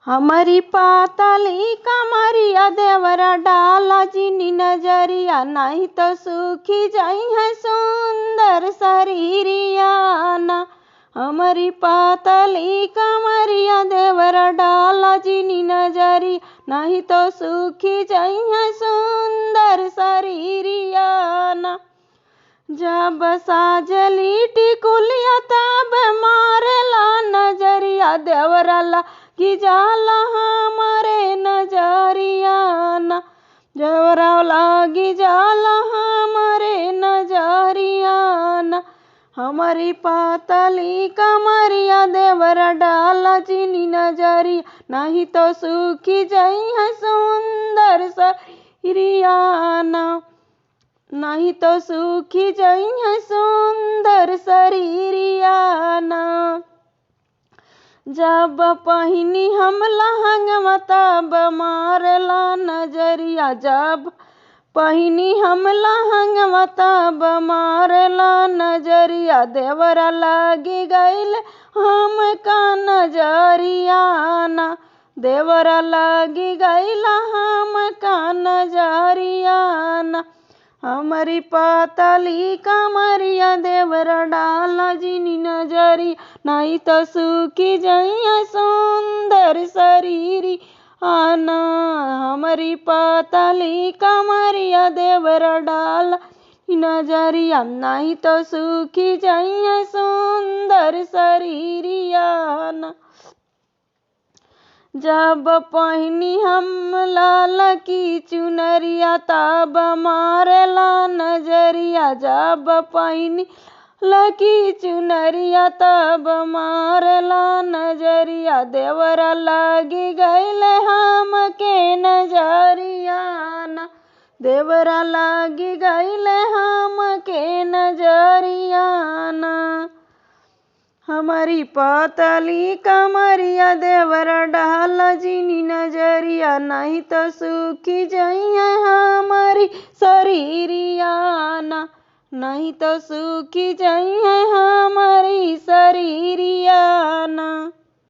हमारी पातली कमरिया देवरा डाला जिनी नजरिया, नहीं तो सूखी जाई है सुंदर शरीरियाना। हमारी पातली कमरिया देवरा डाला जिनी नजरी, नहीं तो सूखी जाई है सुंदर शरीरियाना। जब साजली टिकुलिया तब मारेला नजरिया, देवरा लागी जाला हमारे नजरियाना। देवरा लागी जाला हमारे नजरियाना। हमारी पातली कमरिया देवरा डाला जिनी नजरिया, नहीं तो सूखी जाई है सुंदर शरीरियाना। नहीं तो सूखी जाई है सुंदर शरीरियाना। जब पहिनी हम लहंगवा तब मारला नजरिया, जब पहिनी हम लहंगवा तब मारला नजरिया, देवरा लागी गईल हमका नजरियाना। देवरा लागी गईल हमका नजरियाना। हमारी पातली कमरिया देवरा डाला जिनी नजरी, नहीं तो सूखी जाई सुंदर शरीरियाना। हमारी पातली कमरिया देवरा डाला नजरिया, नहीं तो सूखी जाई सुंदर शरीरियाना। जब पहिनी हम लाल की चुनरिया तब मारेला नजरिया, जब पहिनी लकी चुनरिया तब मारेला नजरिया, देवरा लागी गईल हमके नजरियाना। देवरा लागी गईल हमके नजरियाना। हमारी पातली कमरिया देवरा डाला जिनी नजरिया, नहीं तो सूखी जाई है हमारी शरीरियाना। नहीं तो सूखी जाई है हमारी शरीरियाना।